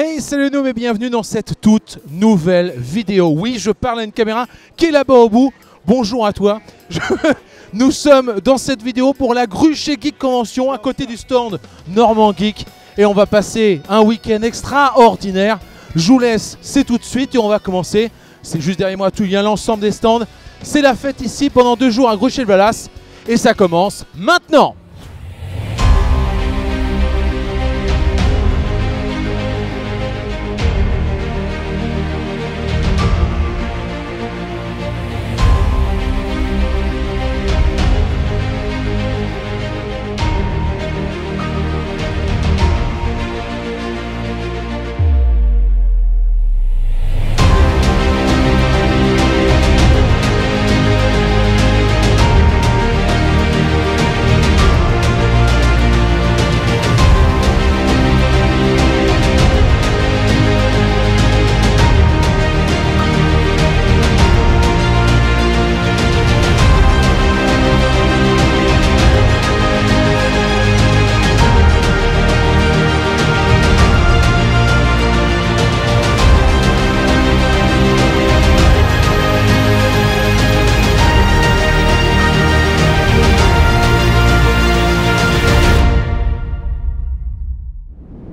Hey, salut nous et bienvenue dans cette toute nouvelle vidéo. Oui, je parle à une caméra qui est là-bas au bout. Bonjour à toi. Nous sommes dans cette vidéo pour la Gruchet Geek Convention à côté du stand Normand Geek. Et on va passer un week-end extraordinaire. Je vous laisse, c'est tout de suite et on va commencer. C'est juste derrière moi, il y a l'ensemble des stands. C'est la fête ici pendant 2 jours à Gruchet-le-Valas. Et ça commence maintenant.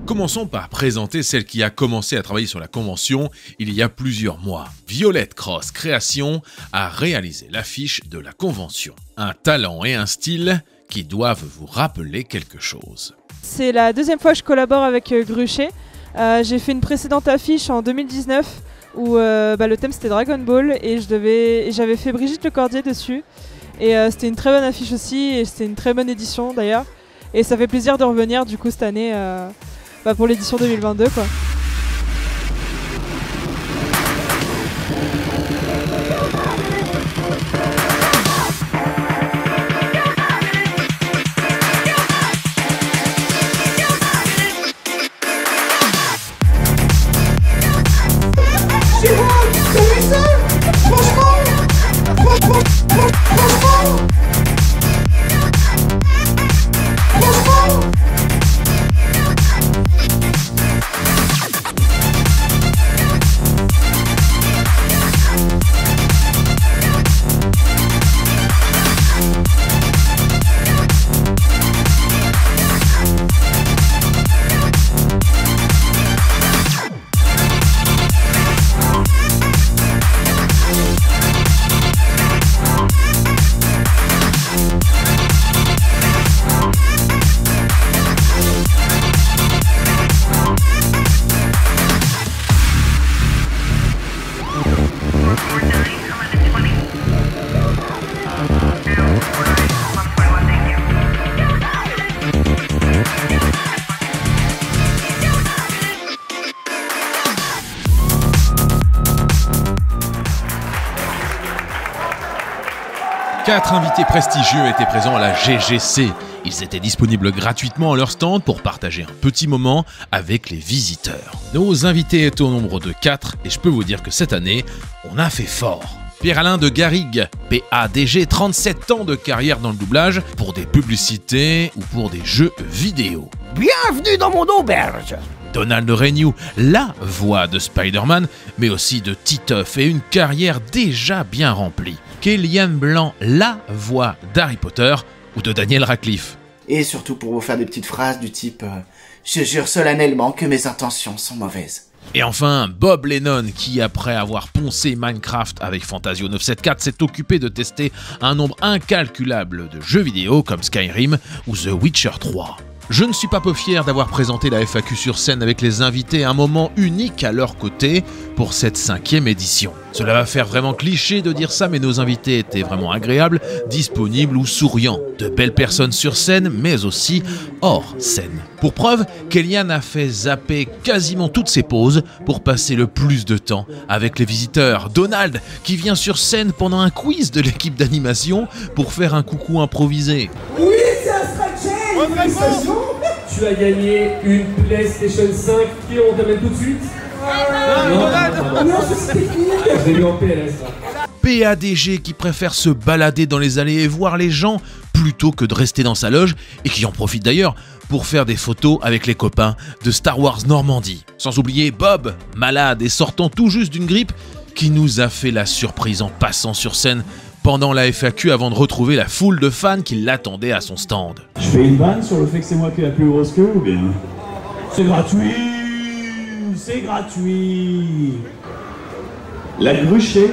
Commençons par présenter celle qui a commencé à travailler sur la convention il y a plusieurs mois. Violette Cross Création a réalisé l'affiche de la convention. Un talent et un style qui doivent vous rappeler quelque chose. C'est la deuxième fois que je collabore avec Gruchet. J'ai fait une précédente affiche en 2019 où le thème c'était Dragon Ball et j'avais fait Brigitte Lecordier dessus. Et c'était une très bonne affiche aussi et c'était une très bonne édition d'ailleurs. Et ça fait plaisir de revenir du coup cette année pour l'édition 2022 quoi. Quatre invités prestigieux étaient présents à la GGC. Ils étaient disponibles gratuitement à leur stand pour partager un petit moment avec les visiteurs. Nos invités étaient au nombre de 4 et je peux vous dire que cette année, on a fait fort. Pierre-Alain de Garrigue, PADG, 37 ans de carrière dans le doublage pour des publicités ou pour des jeux vidéo. Bienvenue dans mon auberge. Donald Renew, la voix de Spider-Man, mais aussi de Titeuf et une carrière déjà bien remplie. Kellyanne Blanc, la voix d'Harry Potter ou de Daniel Radcliffe. Et surtout pour vous faire des petites phrases du type je jure solennellement que mes intentions sont mauvaises. Et enfin, Bob Lennon, qui après avoir poncé Minecraft avec Fantasio 974, s'est occupé de tester un nombre incalculable de jeux vidéo comme Skyrim ou The Witcher 3. Je ne suis pas peu fier d'avoir présenté la FAQ sur scène avec les invités, un moment unique à leur côté pour cette 5e édition. Cela va faire vraiment cliché de dire ça, mais nos invités étaient vraiment agréables, disponibles ou souriants. De belles personnes sur scène, mais aussi hors scène. Pour preuve, Kellyanne a fait zapper quasiment toutes ses pauses pour passer le plus de temps avec les visiteurs. Donald, qui vient sur scène pendant un quiz de l'équipe d'animation pour faire un coucou improvisé. Oui, c'est un stretching. Tu as gagné une PlayStation 5 et on t'amène tout de suite. Non, c'est technique. J'ai eu en PLS. PADG qui préfère se balader dans les allées et voir les gens plutôt que de rester dans sa loge et qui en profite d'ailleurs pour faire des photos avec les copains de Star Wars Normandie. Sans oublier Bob, malade et sortant tout juste d'une grippe, qui nous a fait la surprise en passant sur scène pendant la FAQ avant de retrouver la foule de fans qui l'attendaient à son stand. Je fais une vanne sur le fait que c'est moi qui ai la plus grosse queue ou bien? C'est gratuit! C'est gratuit! La Gruchet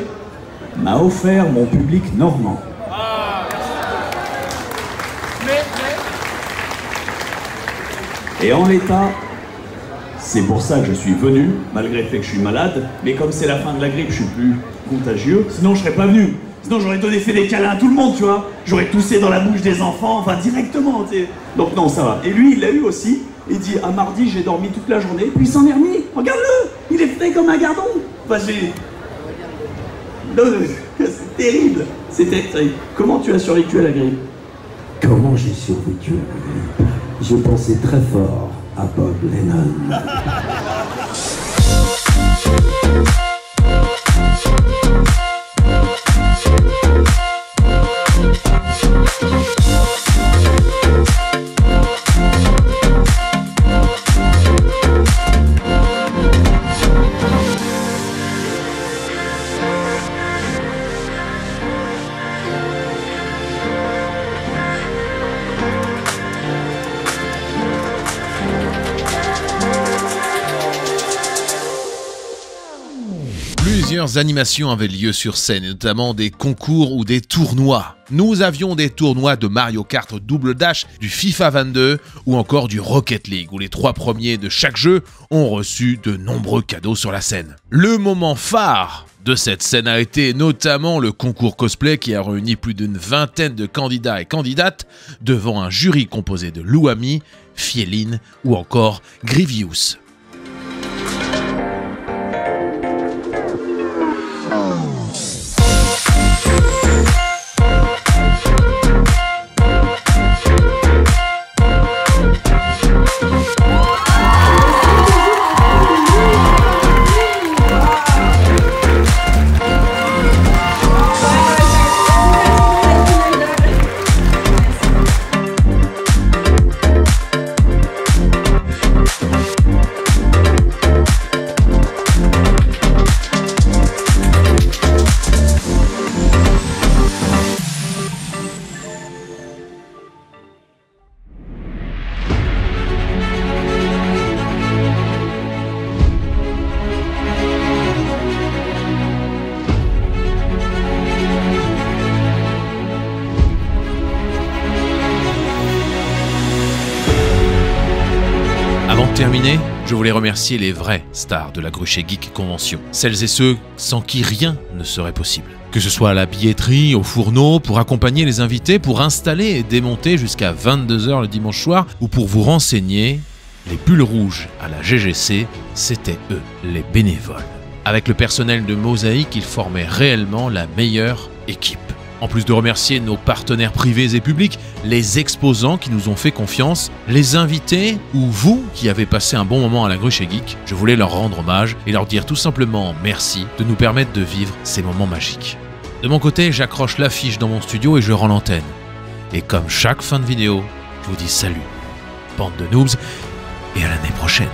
m'a offert mon public normand. Et en l'état, c'est pour ça que je suis venu, malgré le fait que je suis malade, mais comme c'est la fin de la grippe, je suis plus contagieux, sinon je serais pas venu. Sinon j'aurais donné fait des câlins à tout le monde, tu vois. J'aurais toussé dans la bouche des enfants, enfin directement, tu sais. Donc non, ça va. Et lui, il l'a eu aussi. Il dit, à mardi, j'ai dormi toute la journée, puis il s'en est remis. Regarde-le, il est frais comme un gardon. Enfin, c'est terrible. C'était terrible. Comment tu as survécu à la grippe? Comment j'ai survécu à la grippe? Je pensais très fort à Bob Lennon. Plusieurs animations avaient lieu sur scène, et notamment des concours ou des tournois. Nous avions des tournois de Mario Kart Double Dash, du FIFA 22 ou encore du Rocket League, où les 3 premiers de chaque jeu ont reçu de nombreux cadeaux sur la scène. Le moment phare de cette scène a été notamment le concours cosplay qui a réuni plus d'une vingtaine de candidats et candidates devant un jury composé de Louami, Fieline ou encore Grievous. Terminé, je voulais remercier les vraies stars de la Gruchet Geek Convention, celles et ceux sans qui rien ne serait possible. Que ce soit à la billetterie, au fourneau, pour accompagner les invités, pour installer et démonter jusqu'à 22 h le dimanche soir, ou pour vous renseigner, les pulls rouges à la GGC, c'était eux, les bénévoles. Avec le personnel de Mosaïque, ils formaient réellement la meilleure équipe. En plus de remercier nos partenaires privés et publics, les exposants qui nous ont fait confiance, les invités ou vous qui avez passé un bon moment à la Gruchet Geek, je voulais leur rendre hommage et leur dire tout simplement merci de nous permettre de vivre ces moments magiques. De mon côté, j'accroche l'affiche dans mon studio et je rends l'antenne. Et comme chaque fin de vidéo, je vous dis salut, bande de noobs, et à l'année prochaine.